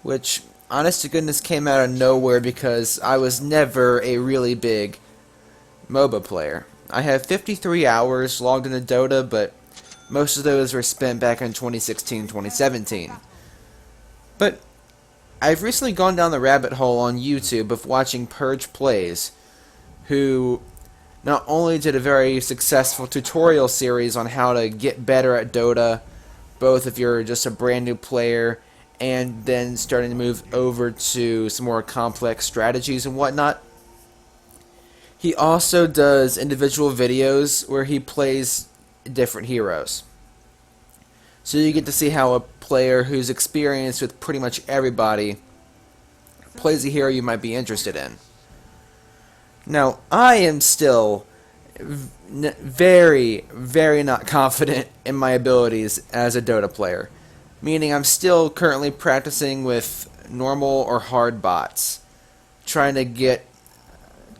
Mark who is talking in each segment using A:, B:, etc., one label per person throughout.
A: which, honest to goodness, came out of nowhere because I was never a really big MOBA player. I have 53 hours logged into Dota, but most of those were spent back in 2016-2017. But I've recently gone down the rabbit hole on YouTube of watching Purge Plays, who not only did a very successful tutorial series on how to get better at Dota, both if you're just a brand new player, and then starting to move over to some more complex strategies and whatnot. He also does individual videos where he plays different heroes. So you get to see how a player who's experienced with pretty much everybody plays a hero you might be interested in. Now, I am still very, very not confident in my abilities as a Dota player. Meaning I'm still currently practicing with normal or hard bots. Trying to get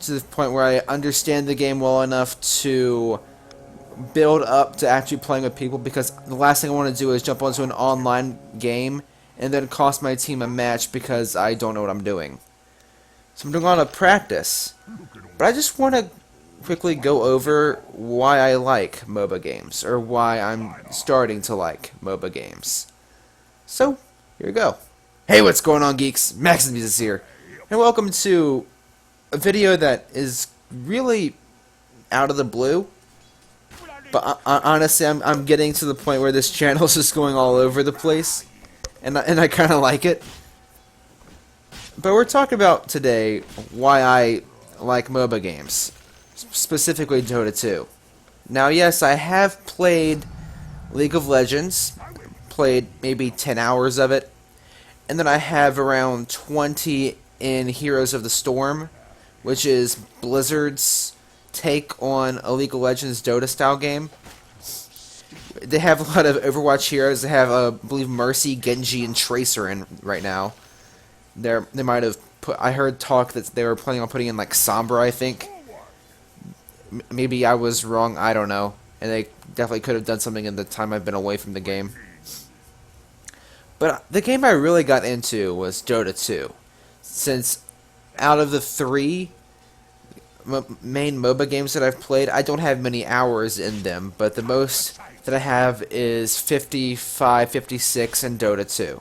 A: to the point where I understand the game well enough to build up to actually playing with people, because the last thing I want to do is jump onto an online game and then cost my team a match because I don't know what I'm doing. So I'm doing a lot of practice. But I just want to quickly go over why I like MOBA games, or why I'm starting to like MOBA games. So, here we go. Hey, what's going on, geeks? Maxusthebeast is here, and welcome to a video that is really out of the blue. But honestly, I'm getting to the point where this channel is just going all over the place, and I kind of like it. But we're talking about today why I like MOBA games, specifically Dota 2. Now, yes, I have played League of Legends, played maybe 10 hours of it, and then I have around 20 in Heroes of the Storm, which is Blizzard's take on a League of Legends Dota style game. They have a lot of Overwatch heroes. They have, I believe, Mercy, Genji, and Tracer in right now. They might have put. I heard talk that they were planning on putting in like Sombra, I think. Maybe I was wrong. I don't know. And they definitely could have done something in the time I've been away from the game. But the game I really got into was Dota 2, since out of the three main MOBA games that I've played, I don't have many hours in them, but the most that I have is 55, 56 in Dota 2.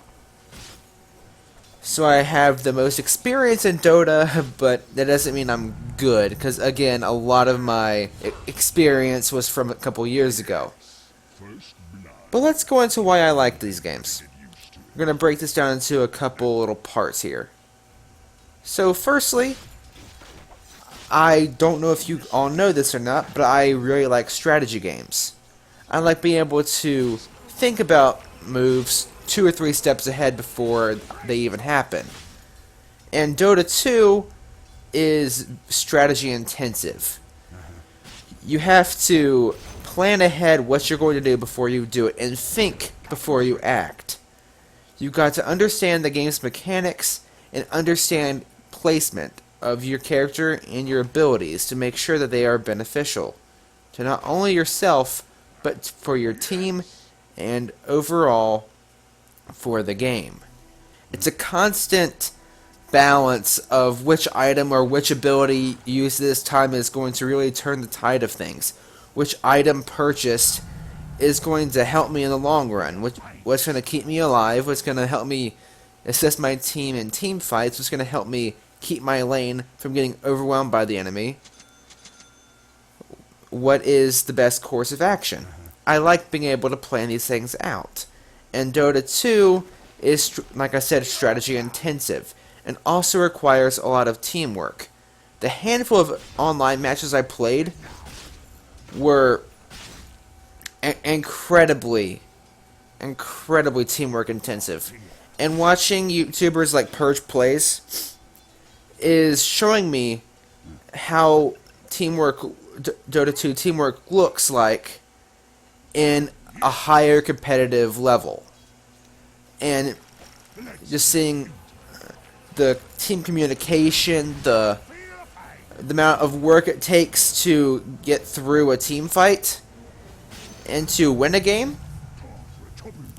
A: So I have the most experience in Dota, but that doesn't mean I'm good, because again, a lot of my experience was from a couple years ago. But let's go into why I like these games. We're going to break this down into a couple little parts here. So firstly, I don't know if you all know this or not, but I really like strategy games. I like being able to think about moves 2 or 3 steps ahead before they even happen. And Dota 2 is strategy intensive. You have to plan ahead what you're going to do before you do it, and think before you act. You've got to understand the game's mechanics and understand placement of your character and your abilities to make sure that they are beneficial to not only yourself, but for your team and overall for the game. It's a constant balance of which item or which ability used this time is going to really turn the tide of things. Which item purchased is going to help me in the long run. What's going to keep me alive, what's going to help me assist my team in team fights, what's going to help me keep my lane from getting overwhelmed by the enemy. What is the best course of action? I like being able to plan these things out. And Dota 2 is, like I said, strategy intensive, and also requires a lot of teamwork. The handful of online matches I played were incredibly teamwork intensive. And watching YouTubers like Purge Plays is showing me how teamwork, Dota 2 teamwork looks like in a higher competitive level. And just seeing the team communication, the amount of work it takes to get through a team fight and to win a game.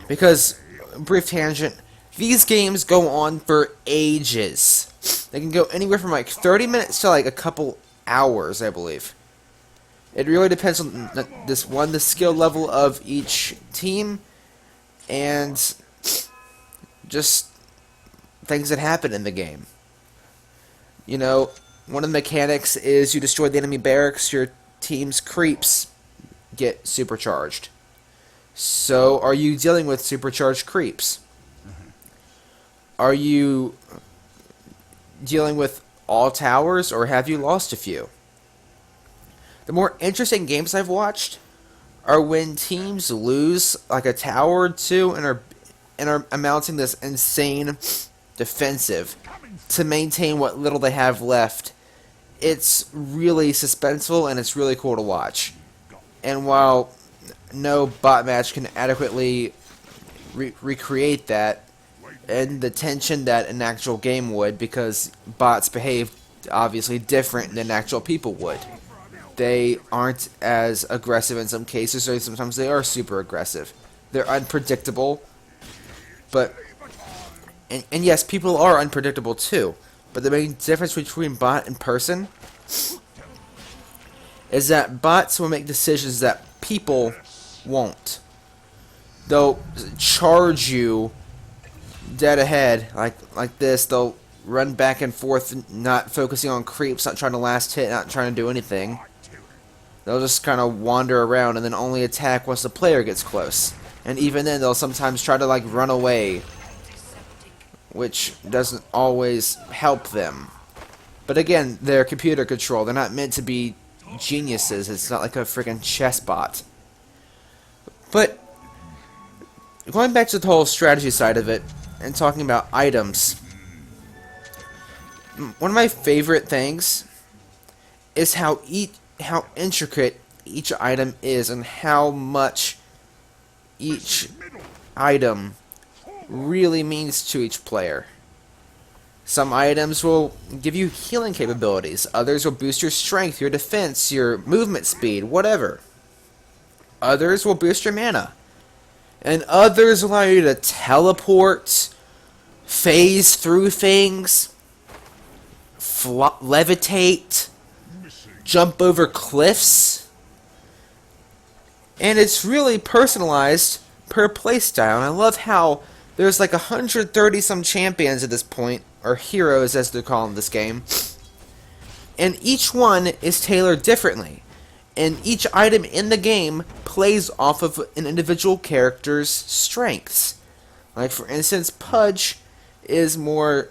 A: Because, brief tangent, These games go on for ages. They can go anywhere from like 30 minutes to like a couple hours, I believe. It really depends on the skill level of each team, and just things that happen in the game. You know, one of the mechanics is you destroy the enemy barracks, your team's creeps get supercharged. So, are you dealing with supercharged creeps? Are you dealing with all towers, or have you lost a few? The more interesting games I've watched are when teams lose like a tower or two and are mounting this insane defensive to maintain what little they have left. It's really suspenseful and it's really cool to watch. And while no bot match can adequately recreate that and the tension that an actual game would, because bots behave obviously different than actual people would. They aren't as aggressive in some cases, or sometimes they are super aggressive. They're unpredictable, but and yes, people are unpredictable too. But the main difference between bot and person is that bots will make decisions that people won't. They'll charge you dead ahead like this. They'll run back and forth, not focusing on creeps, not trying to last hit, not trying to do anything. They'll just kind of wander around and then only attack once the player gets close. And even then, they'll sometimes try to like run away, which doesn't always help them. But again, they're computer controlled. They're not meant to be geniuses. It's not like a freaking chess bot. But going back to the whole strategy side of it and talking about items, one of my favorite things is how intricate each item is and how much each item really means to each player. Some items will give you healing capabilities, others will boost your strength, your defense, your movement speed, whatever. Others will boost your mana. And others allow you to teleport, phase through things, levitate, jump over cliffs. And it's really personalized per playstyle. And I love how there's like 130 some champions at this point, or heroes as they're called in this game. And each one is tailored differently. And each item in the game plays off of an individual character's strengths. Like for instance, Pudge is more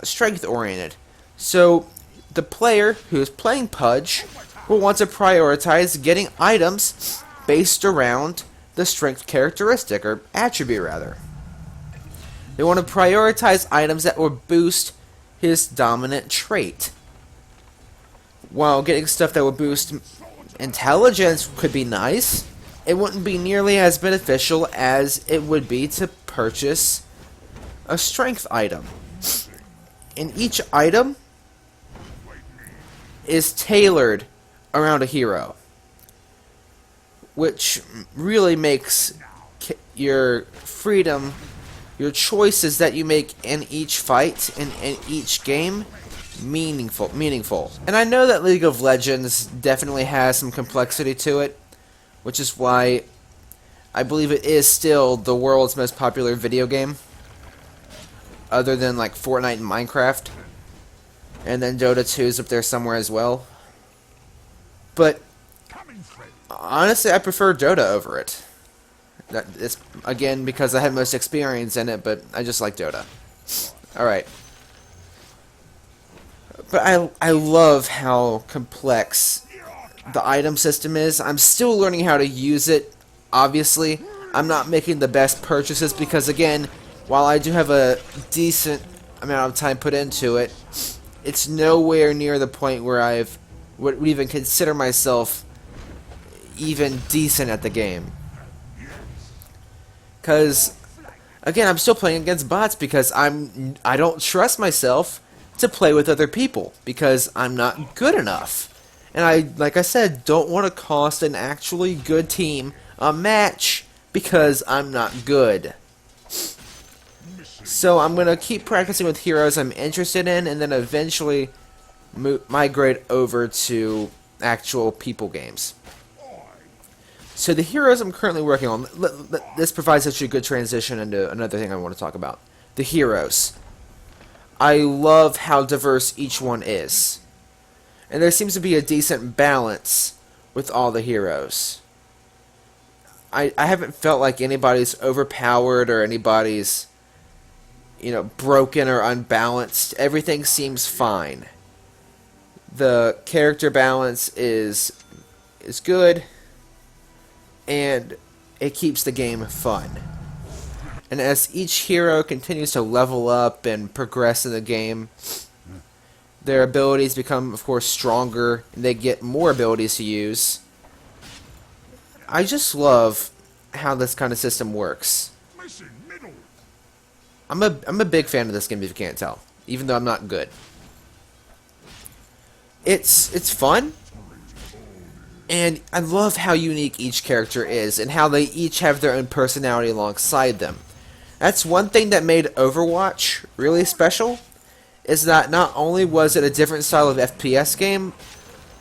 A: strength oriented. So the player who is playing Pudge will want to prioritize getting items based around the strength characteristic, or attribute rather. They want to prioritize items that will boost his dominant trait, while getting stuff that will boost intelligence could be nice. It wouldn't be nearly as beneficial as it would be to purchase a strength item. And each item is tailored around a hero, which really makes your freedom, your choices that you make in each fight and in each game meaningful. And I know that League of Legends definitely has some complexity to it, which is why I believe it is still the world's most popular video game, other than like Fortnite and Minecraft. And then Dota 2 is up there somewhere as well. But honestly, I prefer Dota over it. That is, again, because I have most experience in it, but I just like Dota. Alright. But I love how complex the item system is. I'm still learning how to use it, obviously. I'm not making the best purchases because, again, while I do have a decent amount of time put into it, it's nowhere near the point where I would even consider myself even decent at the game. Because, again, I'm still playing against bots because I don't trust myself to play with other people because I'm not good enough. And I, like I said, don't want to cost an actually good team a match because I'm not good. So I'm going to keep practicing with heroes I'm interested in, and then eventually migrate over to actual people games. So the heroes I'm currently working on, this provides such a good transition into another thing I want to talk about. The heroes. I love how diverse each one is. And there seems to be a decent balance with all the heroes. I haven't felt like anybody's overpowered or anybody's, broken or unbalanced. Everything seems fine. The character balance is good, and it keeps the game fun. And as each hero continues to level up and progress in the game, their abilities become, of course, stronger, and they get more abilities to use. I just love how this kind of system works. I'm a big fan of this game, if you can't tell, even though I'm not good. It's fun, and I love how unique each character is, and how they each have their own personality alongside them. That's one thing that made Overwatch really special, is that not only was it a different style of FPS game,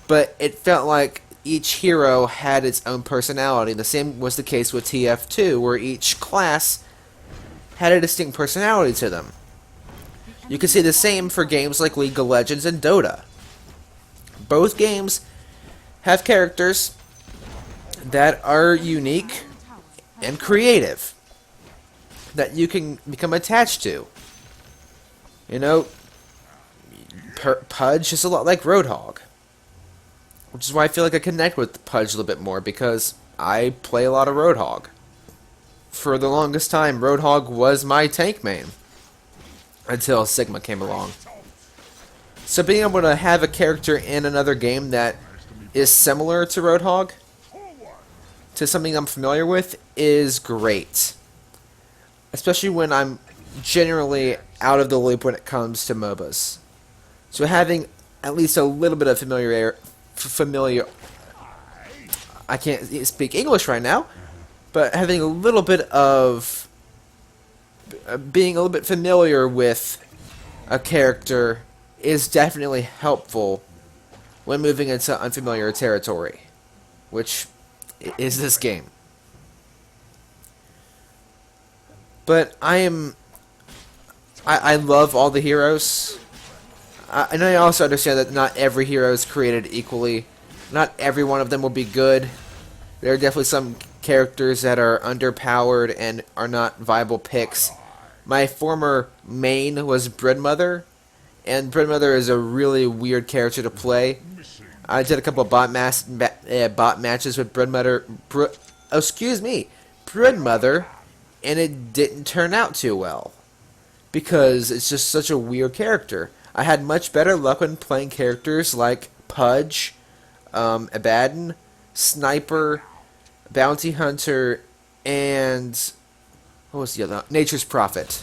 A: but it felt like each hero had its own personality. The same was the case with TF2, where each class had a distinct personality to them. You can see the same for games like League of Legends and Dota. Both games have characters that are unique and creative, that you can become attached to. Pudge is a lot like Roadhog, which is why I feel like I connect with Pudge a little bit more, because I play a lot of Roadhog. For the longest time, Roadhog was my tank main, until Sigma came along. So being able to have a character in another game that is similar to Roadhog, to something I'm familiar with, is great. Especially when I'm generally out of the loop when it comes to MOBAs. So having at least a little bit of familiar I can't speak English right now, but having a little bit of being a little bit familiar with a character is definitely helpful when moving into unfamiliar territory, which is this game. But I love all the heroes. And I also understand that not every hero is created equally. Not every one of them will be good. There are definitely some characters that are underpowered and are not viable picks. My former main was Breadmother, and Breadmother is a really weird character to play. I did a couple of bot matches with Breadmother, and it didn't turn out too well, because it's just such a weird character. I had much better luck when playing characters like Pudge, Abaddon, Sniper, Bounty Hunter, and what was the other? Nature's Prophet.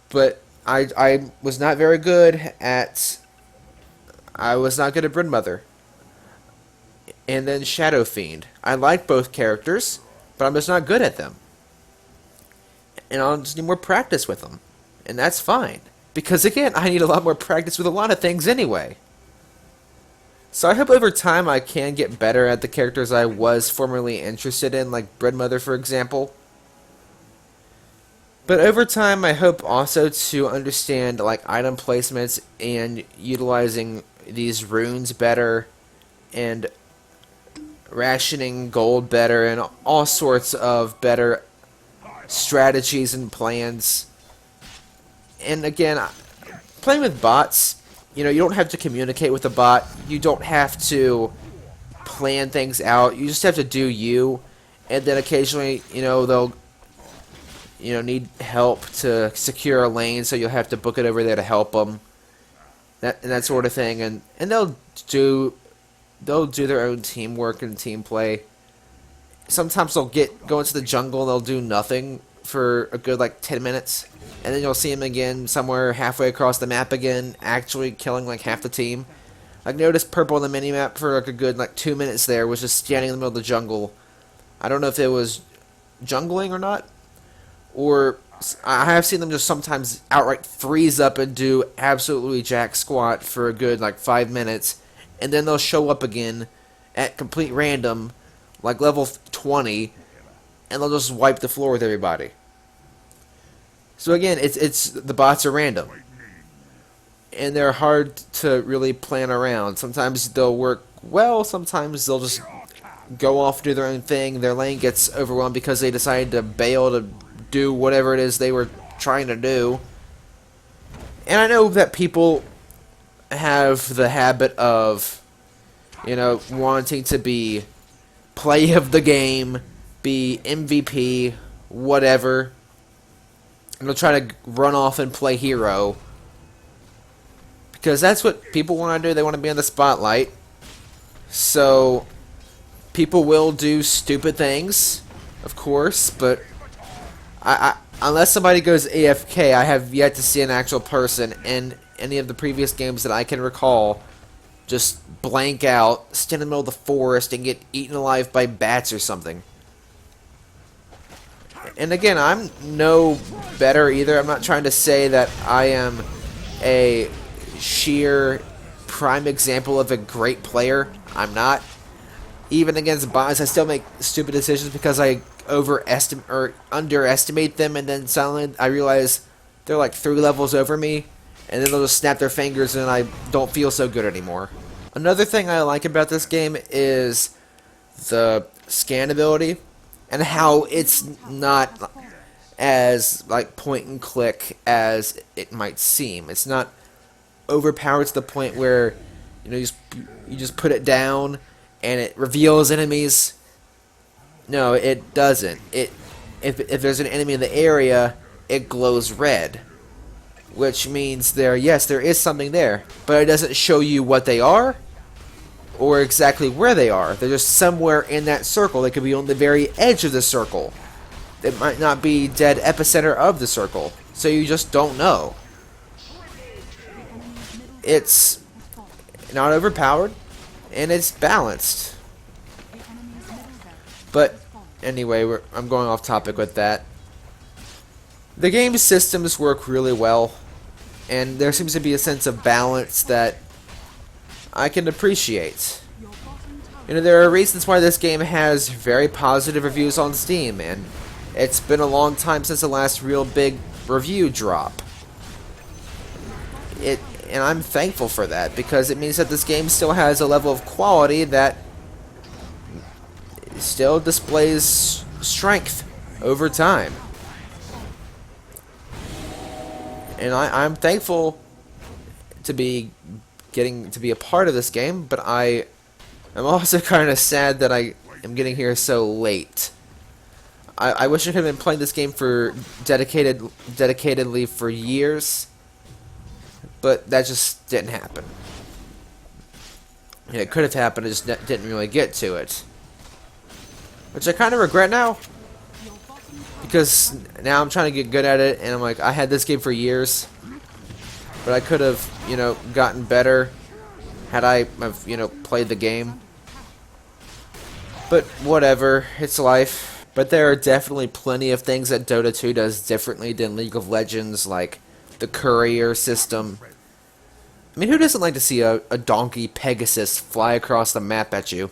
A: But I was not very good at. I was not good at Breadmother. And then Shadow Fiend. I like both characters, but I'm just not good at them. And I'll just need more practice with them. And that's fine. Because again, I need a lot more practice with a lot of things anyway. So I hope over time I can get better at the characters I was formerly interested in, like Breadmother for example. But over time I hope also to understand like item placements and utilizing these runes better, and rationing gold better, and all sorts of better strategies and plans. And again, playing with bots, you don't have to communicate with a bot. You don't have to plan things out. You just have to do you. And then occasionally, they'll, need help to secure a lane, so you'll have to book it over there to help them. That sort of thing. And they'll do their own teamwork and team play. Sometimes they'll go into the jungle and they'll do nothing for a good 10 minutes, and then you'll see him again somewhere halfway across the map again, actually killing half the team. I noticed Purple on the minimap for a good 2 minutes there, was just standing in the middle of the jungle. I don't know if it was jungling or not, or I have seen them just sometimes outright freeze up and do absolutely jack squat for a good like 5 minutes, and then they'll show up again at complete random, like level 20, and they'll just wipe the floor with everybody. So again, it's the bots are random, and they're hard to really plan around. Sometimes they'll work well, sometimes they'll just go off, do their own thing. Their lane gets overwhelmed because they decided to bail to do whatever it is they were trying to do. And I know that people have the habit of, wanting to be play of the game, be MVP, whatever. And they'll try to run off and play hero. Because that's what people want to do. They want to be in the spotlight. So people will do stupid things, of course, but unless somebody goes AFK, I have yet to see an actual person in any of the previous games that I can recall just blank out, stand in the middle of the forest, and get eaten alive by bats or something. And again, I'm no better either. I'm not trying to say that I am a sheer prime example of a great player. I'm not. Even against bots, I still make stupid decisions because I overestimate or underestimate them, and then suddenly I realize they're like 3 levels over me, and then they'll just snap their fingers and I don't feel so good anymore. Another thing I like about this game is the scan ability and how it's not as like point and click as it might seem. It's not overpowered to the point where you just put it down and it reveals enemies. No, it doesn't. If there's an enemy in the area, it glows red, which means there is something there, but it doesn't show you what they are or exactly where they are. They're just somewhere in that circle. They could be on the very edge of the circle. It might not be dead epicenter of the circle, so you just don't know. It's not overpowered, and it's balanced. But anyway, I'm going off topic with that. The game's systems work really well, and there seems to be a sense of balance that I can appreciate. There are reasons why this game has very positive reviews on Steam, and it's been a long time since the last real big review drop. And I'm thankful for that, because it means that this game still has a level of quality that still displays strength over time. And I'm thankful to be getting to be a part of this game, but I'm also kind of sad that I am getting here so late. I wish I could have been playing this game for dedicatedly for years, but that just didn't happen. It could have happened, I just didn't really get to it. Which I kind of regret now, because now I'm trying to get good at it, and I'm like, I had this game for years, but I could have, gotten better had I, played the game. But whatever, it's life. But there are definitely plenty of things that Dota 2 does differently than League of Legends, like the courier system. I mean, who doesn't like to see a donkey Pegasus fly across the map at you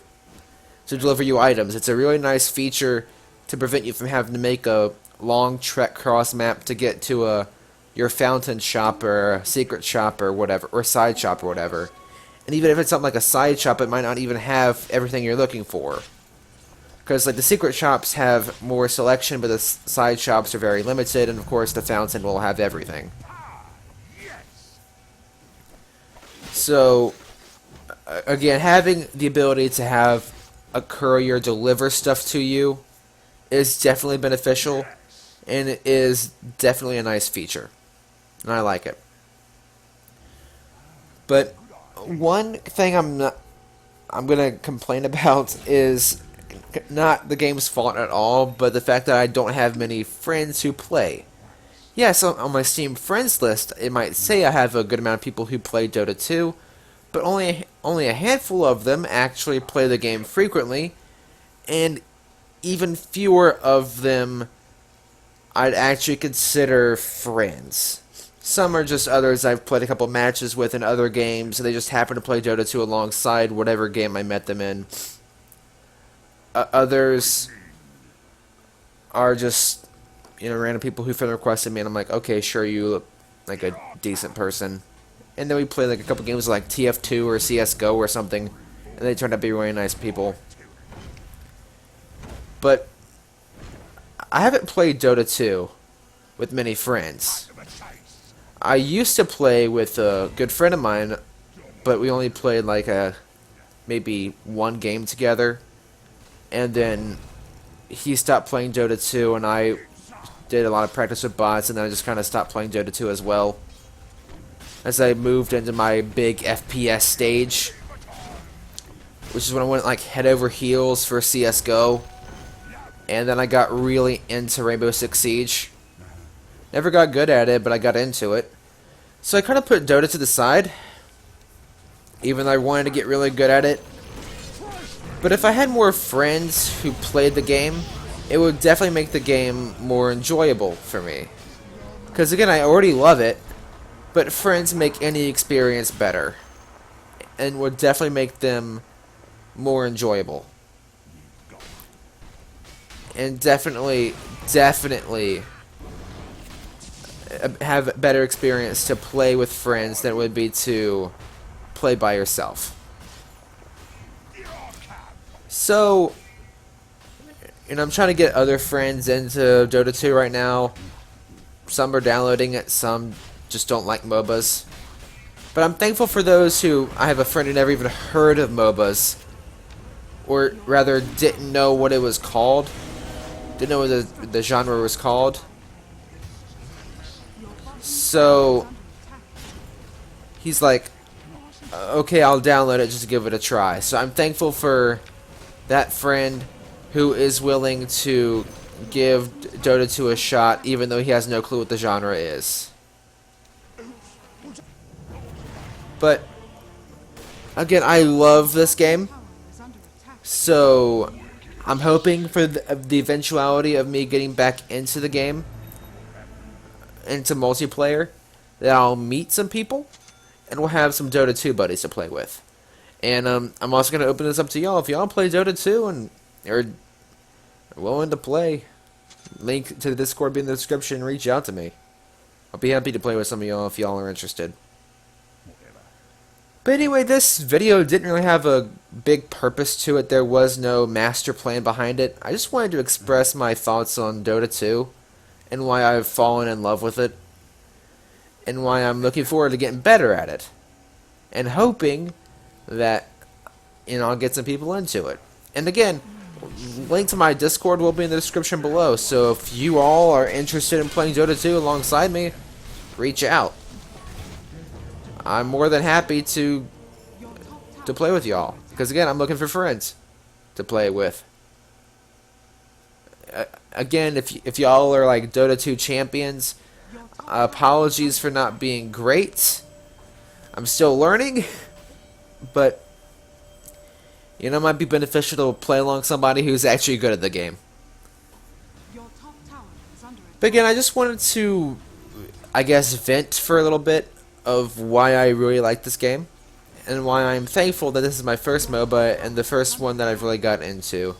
A: to deliver you items? It's a really nice feature to prevent you from having to make a long trek cross map to get to your fountain shop or a secret shop or whatever, or side shop or whatever. And even if it's something like a side shop, it might not even have everything you're looking for. Because like the secret shops have more selection, but the side shops are very limited, and of course the fountain will have everything. So, again, having the ability to have a courier deliver stuff to you is definitely beneficial, and it is definitely a nice feature, and I like it. But one thing I'm gonna complain about is not the game's fault at all, but the fact that I don't have many friends who play. Yes, on my Steam friends list, it might say I have a good amount of people who play Dota 2, but only a handful of them actually play the game frequently, and even fewer of them I'd actually consider friends. Some are just others I've played a couple matches with in other games, and they just happen to play Dota 2 alongside whatever game I met them in. Others are just, random people who friend requested me, and I'm like, okay, sure, you look like a decent person. And then we played like a couple games like TF2 or CSGO or something, and they turned out to be really nice people. But I haven't played Dota 2 with many friends. I used to play with a good friend of mine, but we only played like maybe one game together, and then he stopped playing Dota 2, and I did a lot of practice with bots, and then I just kind of stopped playing Dota 2 as well, as I moved into my big FPS stage, which is when I went like head over heels for CSGO, and then I got really into Rainbow Six Siege. Never got good at it, but I got into it. So I kind of put Dota to the side, even though I wanted to get really good at it. But if I had more friends who played the game, it would definitely make the game more enjoyable for me. Because again, I already love it, but friends make any experience better, and would definitely make them more enjoyable. And definitely have a better experience to play with friends than it would be to play by yourself. So, I'm trying to get other friends into Dota 2 right now. Some are downloading it, some just don't like MOBAs. But I'm thankful for those who, I have a friend who never even heard of MOBAs, or rather didn't know what it was called. Didn't know what the genre was called. So he's like, okay, I'll download it just to give it a try. So I'm thankful for that friend who is willing to give Dota 2 a shot, even though he has no clue what the genre is. But again, I love this game, so I'm hoping for the eventuality of me getting back into the game, into multiplayer, that I'll meet some people, and we'll have some Dota 2 buddies to play with. And I'm also going to open this up to y'all. If y'all play Dota 2 and are willing to play, link to the Discord be in the description, reach out to me. I'll be happy to play with some of y'all if y'all are interested. But anyway, this video didn't really have a big purpose to it. There was no master plan behind it. I just wanted to express my thoughts on Dota 2 and why I've fallen in love with it and why I'm looking forward to getting better at it and hoping that I'll get some people into it. And again, link to my Discord will be in the description below, so if you all are interested in playing Dota 2 alongside me, reach out. I'm more than happy to play with y'all, because again, I'm looking for friends to play with. Again, if y'all are like Dota 2 champions, apologies for not being great. I'm still learning, but it might be beneficial to play along somebody who's actually good at the game. But again, I just wanted to, I guess, vent for a little bit of why I really like this game, and why I'm thankful that this is my first MOBA and the first one that I've really got into,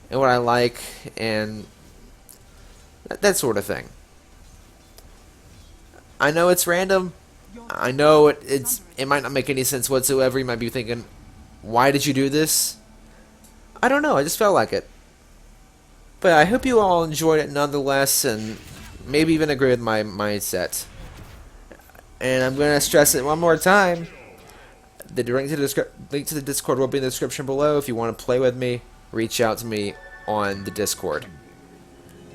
A: and what I like, and that sort of thing. I know it's random. I know it might not make any sense whatsoever. You might be thinking, why did you do this? I don't know, I just felt like it. But I hope you all enjoyed it nonetheless, and maybe even agree with my mindset. And I'm going to stress it one more time. The link to the Discord will be in the description below. If you want to play with me, reach out to me on the Discord.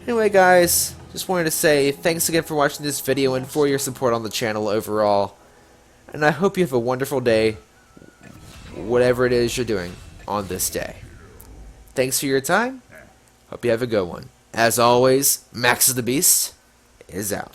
A: Anyway, guys, just wanted to say thanks again for watching this video and for your support on the channel overall. And I hope you have a wonderful day, whatever it is you're doing on this day. Thanks for your time. Hope you have a good one. As always, Maxusthebeast is out.